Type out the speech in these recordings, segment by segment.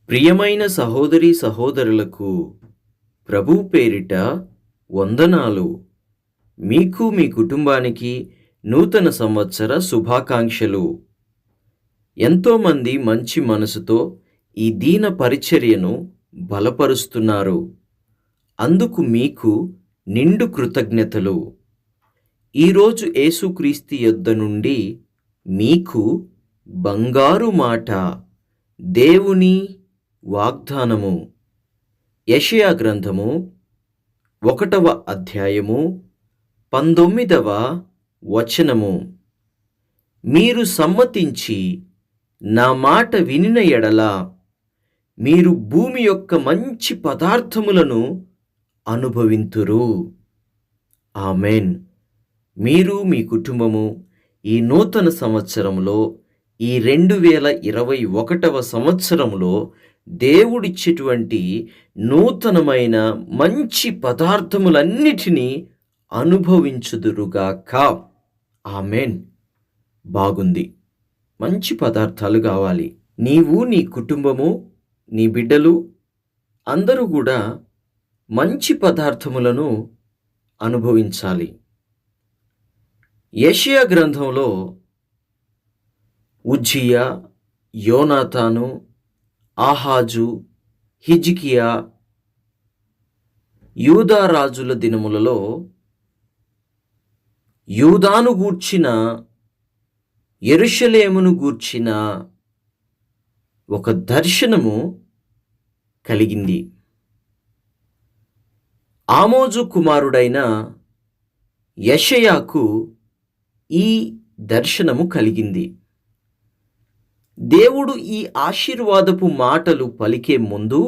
ప్రియమైన సహోదరీ సహోదరులకు ప్రభు పేరిట వందనాలు. మీకు మీ కుటుంబానికి నూతన సంవత్సర శుభాకాంక్షలు. ఎంతోమంది మంచి మనసుతో ఈ దీన పరిచర్యను బలపరుస్తున్నారు. అందుకు మీకు నిండు కృతజ్ఞతలు. ఈరోజు యేసుక్రీస్తు యొద్ద నుండి మీకు బంగారు మాట, దేవుని వాగ్దానము. యెషయా గ్రంథము 1వ అధ్యాయము 19వ వచనము. మీరు సమ్మతించి నా మాట వినిన ఎడల మీరు భూమి యొక్క మంచి పదార్థములను అనుభవింతురు. ఆమేన్. మీరు మీ కుటుంబము ఈ నూతన సంవత్సరంలో, ఈ 2021వ సంవత్సరంలో దేవుడిచ్చేటువంటి నూతనమైన మంచి పదార్థములన్నిటినీ అనుభవించుదురుగాక. ఆమేన్. బాగుంది. మంచి పదార్థాలు కావాలి. నీవు, నీ కుటుంబము, నీ బిడ్డలు అందరూ కూడా మంచి పదార్థములను అనుభవించాలి. యెషయా గ్రంథంలో ఉజ్జియా, యోనాతాను, ఆహాజు, హిజ్కియా, యూదా రాజుల దినములలో యూదాను గూర్చిన, యెరూషలేమును గూర్చిన ఒక దర్శనము కలిగింది. ఆమోజు కుమారుడైన యెషయాకు ఈ దర్శనము కలిగింది. దేవుడు ఈ ఆశీర్వాదపు మాటలు పలికే ముందు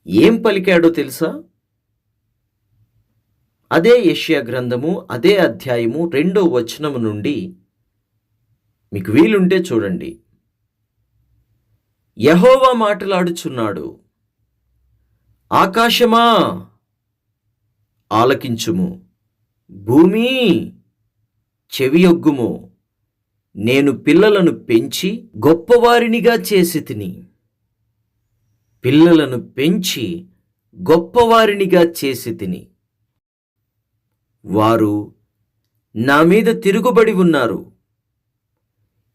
ఏం పలికాడో తెలుసా? అదే యెషయా గ్రంథము, అదే అధ్యాయము 2వ వచనము నుండి మీకు వీలుంటే చూడండి. యెహోవా మాటలాడుచున్నాడు. ఆకాశమా ఆలకించుము, భూమి చెవియొగ్గుము. నేను పిల్లలను పెంచి గొప్పవారినిగా చేసితిని. పిల్లలను పెంచి గొప్పవారినిగా చేసితిని. వారు నా మీద తిరుగుబడి ఉన్నారు.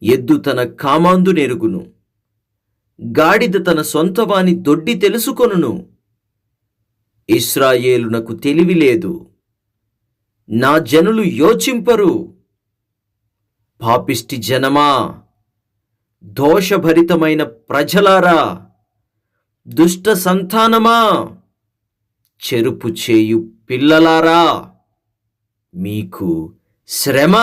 ఎద్దు తన కామాందు నెరుగును, గాడిద తన సొంతవాని దొడ్డి తెలుసుకొనును. ఇశ్రాయేలునకు తెలివి లేదు, నా జనులు యోచింపరు. పాపిష్టి జనమా, దోషభరితమైన ప్రజలారా, దుష్ట సంతానమా, చెరుపు చేయు పిల్లలారా, మీకు శ్రమ.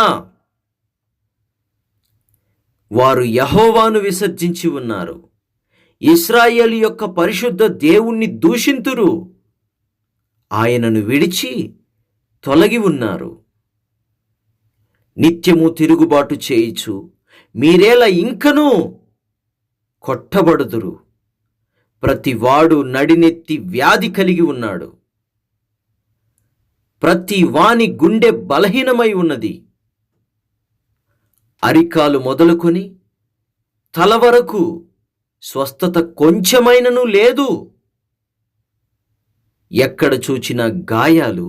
వారు యెహోవాను విసర్జించి ఉన్నారు. ఇశ్రాయేలు యొక్క పరిశుద్ధ దేవుణ్ణి దూషింతురు. ఆయనను విడిచి తొలగి ఉన్నారు. నిత్యము తిరుగుబాటు చేయుచు మీరేలా ఇంకనూ కొట్టబడుదురు. ప్రతివాడు నడినెత్తి వ్యాధి కలిగి ఉన్నాడు. ప్రతి వాని గుండె బలహీనమై ఉన్నది. అరికాలు మొదలుకొని తల వరకు స్వస్థత కొంచెమైనను లేదు. ఎక్కడ చూచినా గాయాలు,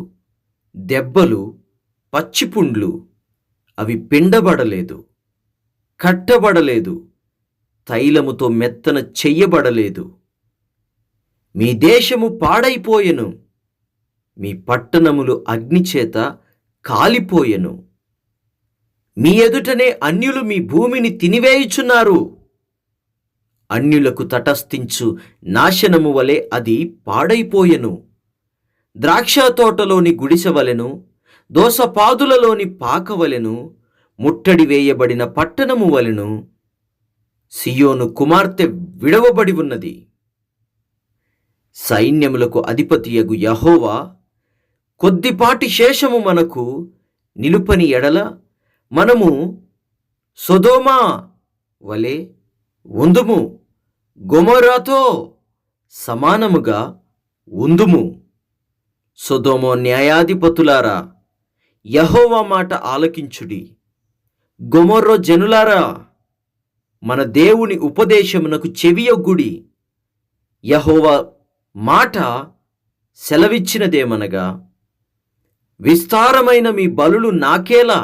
దెబ్బలు, పచ్చిపుండ్లు. అవి పిండబడలేదు, కట్టబడలేదు, తైలముతో మెత్తన చెయ్యబడలేదు. మీ దేశము పాడైపోయెను, మీ పట్టణములు అగ్నిచేత కాలిపోయెను. మీ ఎదుటనే అన్యులు మీ భూమిని తినివేయుచున్నారు. అన్యులకు తటస్థించు నాశనము వలె అది పాడైపోయెను. ద్రాక్ష తోటలోని గుడిసెవలెను, దోసపాదులలోని పాకవలెను, ముట్టడి వేయబడిన పట్టణము వలెను సియోను కుమార్తె విడవబడి ఉన్నది. సైన్యములకు అధిపతియగు యెహోవా, కొద్దిపాటి శేషము మనకు నిలుపని ఎడల మనము సొదొమ వలె ఉందుము, గొమొరాతో సమానముగా ఉందుము. సొదొమ న్యాయాధిపతులారా, యెహోవా మాట ఆలకించుడి. గొమొర్రా జనులారా, మన దేవుని ఉపదేశమునకు చెవియొగ్గుడి. యెహోవా మాట సెలవిచ్చినదేమనగా, విస్తారమైన మీ బలులు నాకేలా,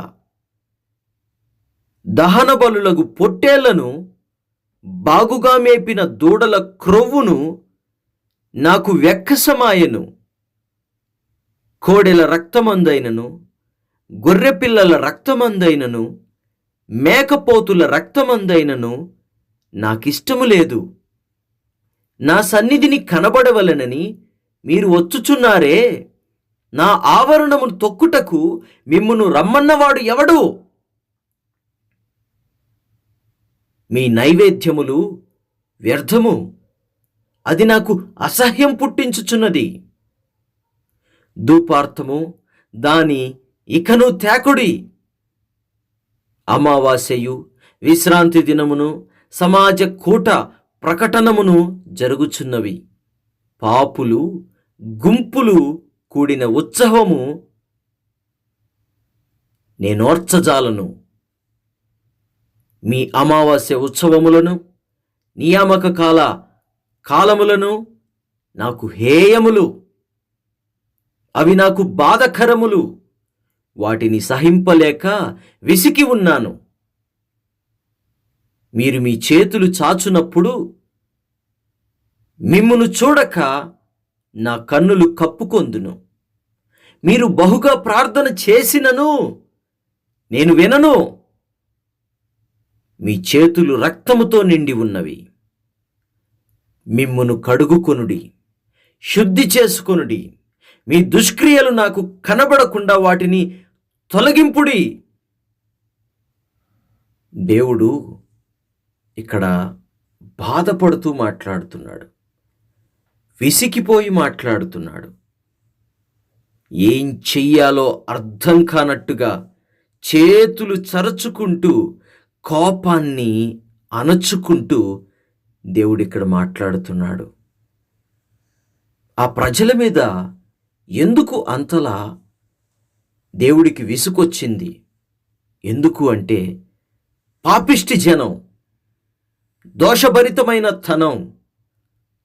దహన బలులకు పొట్టేళ్లను, బాగుగా మేపిన దూడల క్రొవ్వును నాకు వెక్కసమాయెను. కోడెల రక్తమందైనను, గొర్రెపిల్లల రక్తమందైనను, మేకపోతుల రక్తమందైనను నాకిష్టము లేదు. నా సన్నిధిని కనబడవలెనని మీరు వచ్చుచున్నారే, నా ఆవరణమును తొక్కుటకు మిమ్మును రమ్మన్నవాడు ఎవడు? మీ నైవేద్యములు వ్యర్థము, అది నాకు అసహ్యం పుట్టించుచున్నది. ధూపార్తము దాని ఇకను తేకుడి. అమావాస్యయు విశ్రాంతి దినమును సమాజ కూట ప్రకటనమును జరుగుచున్నవి. పాపులు గుంపులు కూడిన ఉత్సవము నేనోర్చజాలను. మీ అమావాస్య ఉత్సవములను, నియామక కాలములను నాకు హేయములు, అవి నాకు బాధకరములు. వాటిని సహింపలేక విసికి ఉన్నాను. మీరు మీ చేతులు చాచునప్పుడు మిమ్మును చూడక నా కన్నులు కప్పుకొందును. మీరు బహుగా ప్రార్థన చేసినను నేను వినను. మీ చేతులు రక్తముతో నిండి ఉన్నవి. మిమ్మును కడుగుకొనుడి, శుద్ధి చేసుకొనుడి. మీ దుష్క్రియలు నాకు కనబడకుండా వాటిని తొలగింపుడి. దేవుడు ఇక్కడ బాధపడుతూ మాట్లాడుతున్నాడు, విసికిపోయి మాట్లాడుతున్నాడు. ఏం చెయ్యాలో అర్థం కానట్టుగా చేతులు చరచుకుంటూ, కోపాన్ని అణచుకుంటూ దేవుడు ఇక్కడ మాట్లాడుతున్నాడు. ఆ ప్రజల మీద ఎందుకు అంతలా దేవుడికి విసుకొచ్చింది? ఎందుకు అంటే, పాపిష్టి జనం, దోషభరితమైన తనం,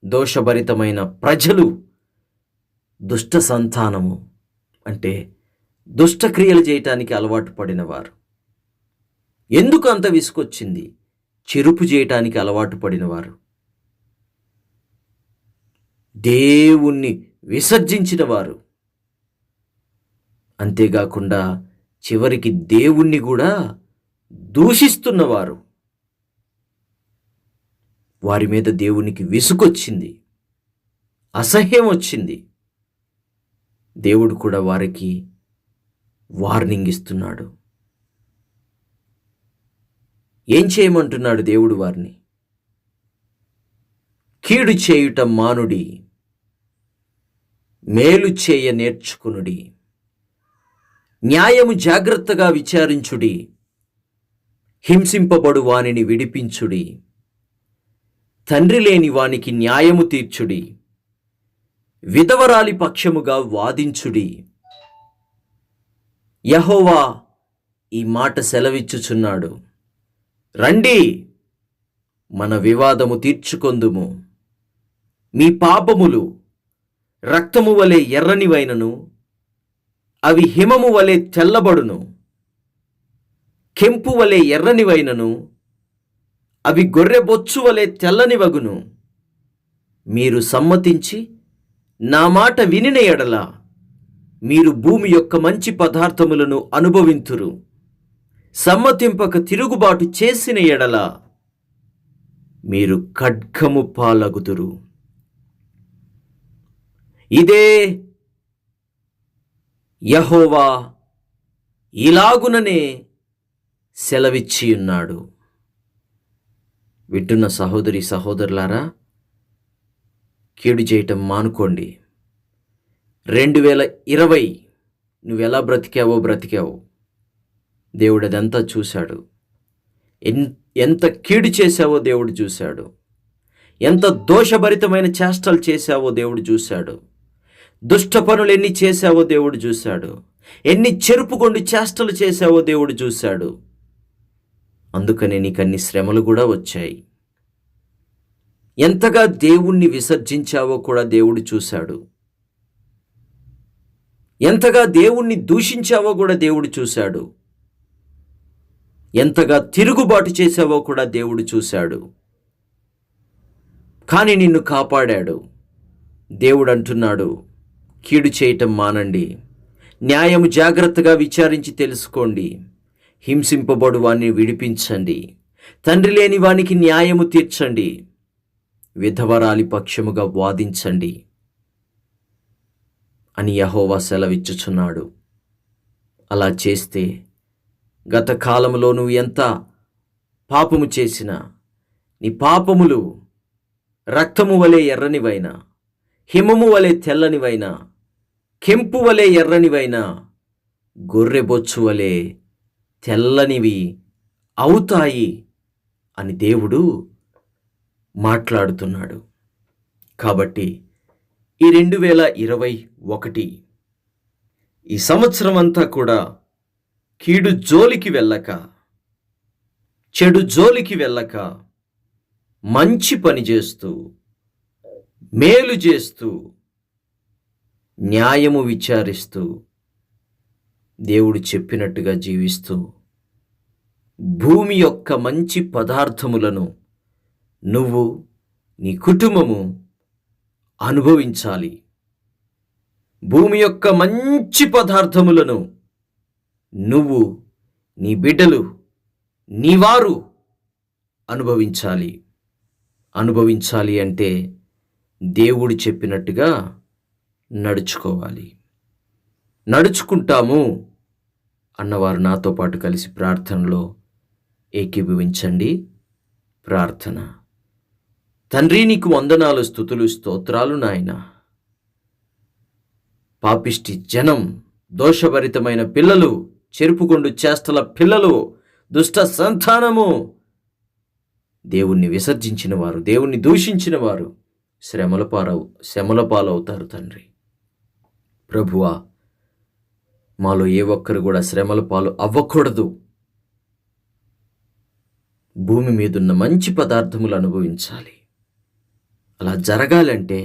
దోషభరితమైన ప్రజలు, దుష్ట సంతానము, అంటే దుష్టక్రియలు చేయటానికి అలవాటు పడినవారు. ఎందుకు అంత విసుకొచ్చింది? చెరుపు చేయటానికి అలవాటు పడినవారు, దేవుణ్ణి విసర్జించిన వారు, అంతేకాకుండా చివరికి దేవుణ్ణి కూడా దూషిస్తున్నవారు. వారి మీద దేవునికి విసుకొచ్చింది, అసహ్యం వచ్చింది. దేవుడు కూడా వారికి వార్నింగ్ ఇస్తున్నాడు. ఏం చేయమంటున్నాడు దేవుడు వారిని? కీడు చేయుట మానుడి, మేలు చేయ నేర్చుకునుడి. న్యాయము జాగ్రత్తగా విచారించుడి, హింసింపబడు వానిని విడిపించుడి. తండ్రి లేని వానికి న్యాయము తీర్చుడి, విధవరాలి పక్షముగా వాదించుడి. యెహోవా ఈ మాట సెలవిచ్చుచున్నాడు, రండి, మన వివాదము తీర్చుకొందుము. మీ పాపములు రక్తము వలె ఎర్రనివైనను అవి హిమము వలె తెల్లబడును. కెంపు వలె ఎర్రనివైనను అవి గొర్రెబొచ్చు వలె తెల్లనివగును. మీరు సమ్మతించి నా మాట వినిన ఎడల మీరు భూమి యొక్క మంచి పదార్థములను అనుభవింతురు. సమ్మతింపక తిరుగుబాటు చేసిన ఎడల మీరు ఖడ్గము పాలగుదురు. ఇదే యెహోవా ఇలాగుననే సెలవిచ్చియున్నాడు. వింటున్న సహోదరి సహోదరులారా, కీడు చేయటం మానుకోండి. 2020 నువ్వెలా బ్రతికావో దేవుడు అదంతా చూశాడు. ఎంత కీడు చేశావో దేవుడు చూశాడు. ఎంత దోషభరితమైన చేష్టలు చేశావో దేవుడు చూశాడు. దుష్ట పనులు ఎన్ని చేశావో దేవుడు చూశాడు. ఎన్ని చెరుపుకొండి చేష్టలు చేశావో దేవుడు చూశాడు. అందుకనే నీకన్ని శ్రమలు కూడా వచ్చాయి. ఎంతగా దేవుణ్ణి విసర్జించావో కూడా దేవుడు చూశాడు. ఎంతగా దేవుణ్ణి దూషించావో కూడా దేవుడు చూశాడు. ఎంతగా తిరుగుబాటు చేశావో కూడా దేవుడు చూశాడు. కానీ నిన్ను కాపాడాడు. దేవుడు అంటున్నాడు, కీడు చేయటం మానండి, న్యాయము జాగ్రత్తగా విచారించి తెలుసుకోండి, హింసింపబడు వాణ్ణి విడిపించండి, తండ్రి లేని వానికి న్యాయము తీర్చండి, విధవరాలి పక్షముగా వాదించండి అని యెహోవా సెలవిచ్చుచున్నాడు. అలా చేస్తే గత కాలంలో నువ్వు ఎంత పాపము చేసినా నీ పాపములు రక్తము వలె ఎర్రనివైనా, హిమము వలె తెల్లనివైనా, కెంపు వలె ఎర్రనివైనా, గొర్రెబొచ్చు వలె తెల్లనివి అవుతాయి అని దేవుడు మాట్లాడుతున్నాడు. కాబట్టి ఈ 2021 ఈ సంవత్సరం అంతా కూడా కీడు జోలికి వెళ్ళక, చెడు జోలికి వెళ్ళక, మంచి పని చేస్తూ, మేలు చేస్తూ, న్యాయము విచారిస్తూ, దేవుడు చెప్పినట్టుగా జీవిస్తూ, భూమి యొక్క మంచి పదార్థములను నువ్వు, నీ కుటుంబము అనుభవించాలి. భూమి యొక్క మంచి పదార్థములను నువ్వు, నీ బిడ్డలు, నీవారు అనుభవించాలి. అనుభవించాలి అంటే దేవుడు చెప్పినట్టుగా నడుచుకోవాలి. నడుచుకుంటాము అన్నవారు నాతో పాటు కలిసి ప్రార్థనలో ఏకీభవించండి. ప్రార్థన. తండ్రి, నీకు వందనాలు, స్తుతులు, స్తోత్రాలు నాయనా. పాపిష్టి జనం, దోషభరితమైన పిల్లలు, చెరుపుకొండు చేష్టల పిల్లలు, దుష్ట సంతానము, దేవుణ్ణి విసర్జించిన వారు, దేవుణ్ణి దూషించిన వారు శ్రమల పాలవుతారు తండ్రి. ప్రభువా, మాలో ఏ ఒక్కరు కూడా శ్రమల పాలు అవ్వకూడదు. భూమి మీదున్న మంచి పదార్థములు అనుభవించాలి. అలా జరగాలంటే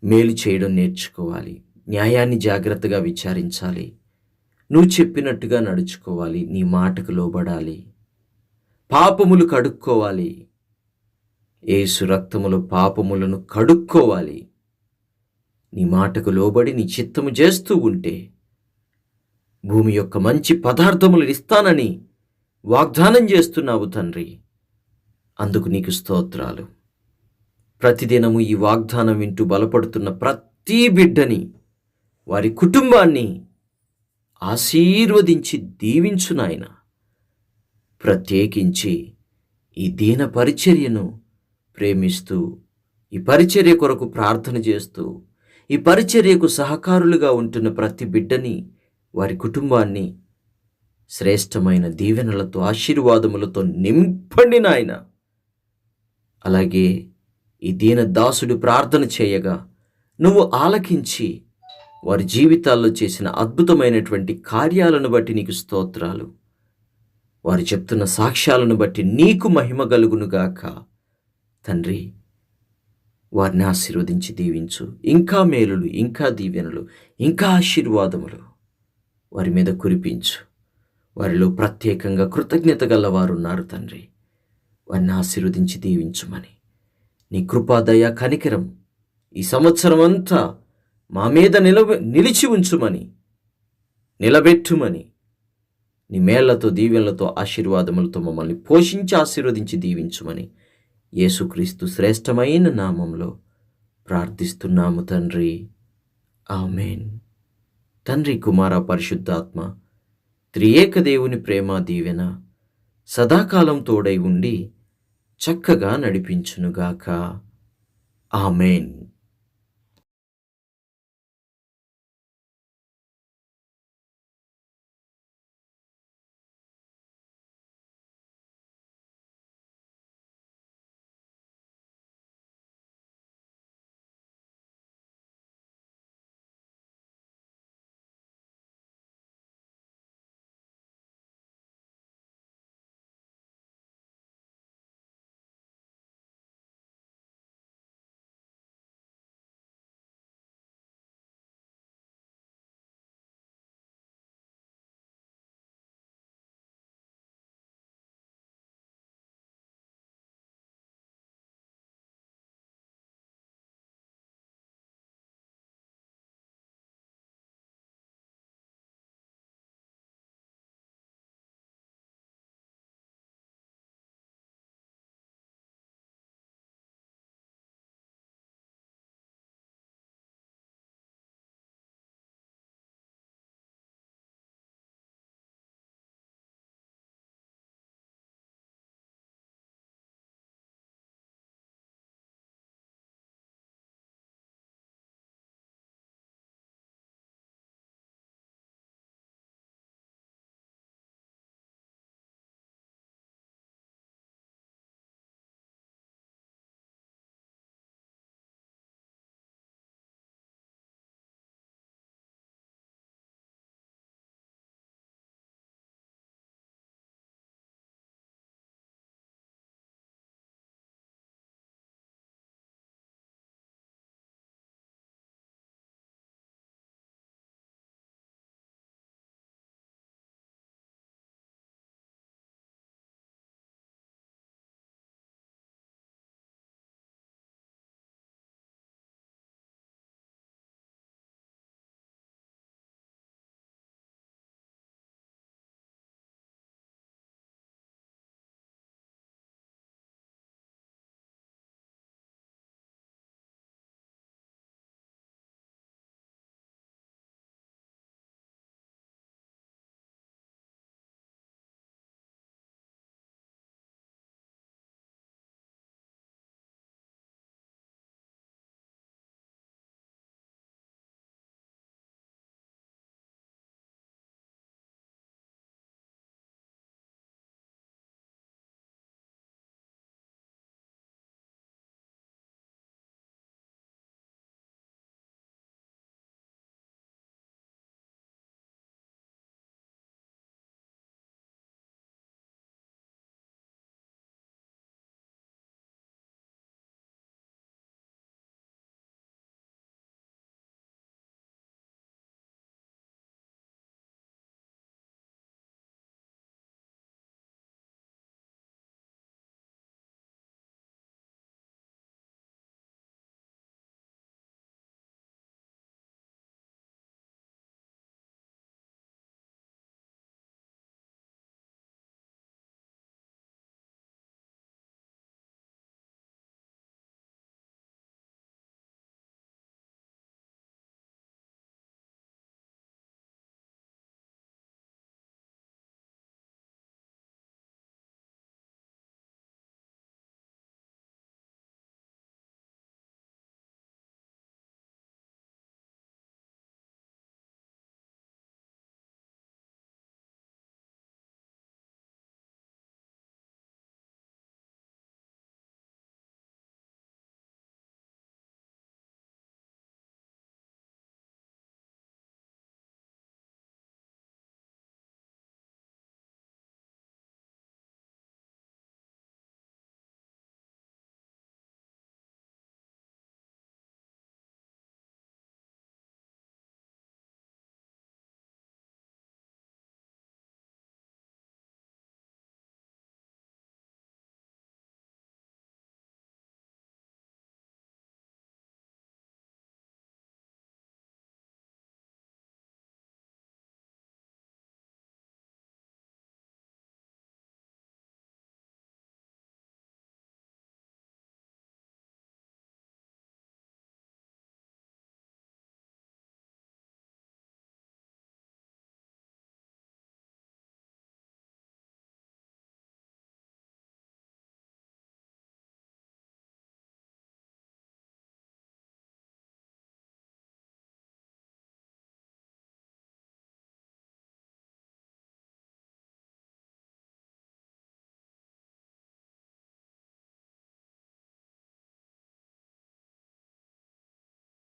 మేలు చేయడం నేర్చుకోవాలి. న్యాయాన్ని జాగ్రత్తగా విచారించాలి. నువ్వు చెప్పినట్టుగా నడుచుకోవాలి. నీ మాటకు లోబడాలి. పాపములు కడుక్కోవాలి. యేసు రక్తములో పాపములను కడుక్కోవాలి. నీ మాటకు లోబడి నీ చిత్తము చేస్తూ ఉంటే భూమి యొక్క మంచి పదార్థములు ఇస్తానని వాగ్దానం చేస్తున్నావు తండ్రి. అందుకు నీకు స్తోత్రాలు. ప్రతిదినము ఈ వాగ్దానం వింటూ బలపడుతున్న ప్రతి బిడ్డని, వారి కుటుంబాన్ని ఆశీర్వదించి దీవించు నాయన. ప్రత్యేకించి ఈ దీన పరిచర్యను ప్రేమిస్తూ, ఈ పరిచర్య కొరకు ప్రార్థన చేస్తూ, ఈ పరిచర్యకు సహకారులుగా ఉంటున్న ప్రతి బిడ్డని, వారి కుటుంబాన్ని శ్రేష్టమైన దీవెనలతో, ఆశీర్వాదములతో నింపండి నాయన. అలాగే ఈ దీన దాసుడు ప్రార్థన చేయగా నువ్వు ఆలకించి వారి జీవితాల్లో చేసిన అద్భుతమైనటువంటి కార్యాలను బట్టి నీకు స్తోత్రాలు. వారు చెప్తున్న సాక్ష్యాలను బట్టి నీకు మహిమ కలుగునుగాక. తండ్రి, వారిని ఆశీర్వదించి దీవించు. ఇంకా మేలులు, ఇంకా దీవెనలు, ఇంకా ఆశీర్వాదములు వారి మీద కురిపించు. వారిలో ప్రత్యేకంగా కృతజ్ఞత గలవారు ఉన్నారు తండ్రి. వారిని ఆశీర్వదించి దీవించుమని, నీ కృపా, దయ, కనికరం ఈ సంవత్సరం అంతా మా మీద నిలిచి ఉంచుమని, నిలబెట్టుమని, నీ మేళ్లతో, దీవెనలతో, ఆశీర్వాదములతో మమ్మల్ని పోషించి ఆశీర్వదించి దీవించుమని యేసుక్రీస్తు శ్రేష్టమైన నామంలో ప్రార్థిస్తున్నాము తండ్రి. ఆమేన్. తండ్రి, కుమార, పరిశుద్ధాత్మ త్రియేక దేవుని ప్రేమ, దీవెన సదాకాలం తోడై ఉండి చక్కగా నడిపించునుగాక. ఆమేన్.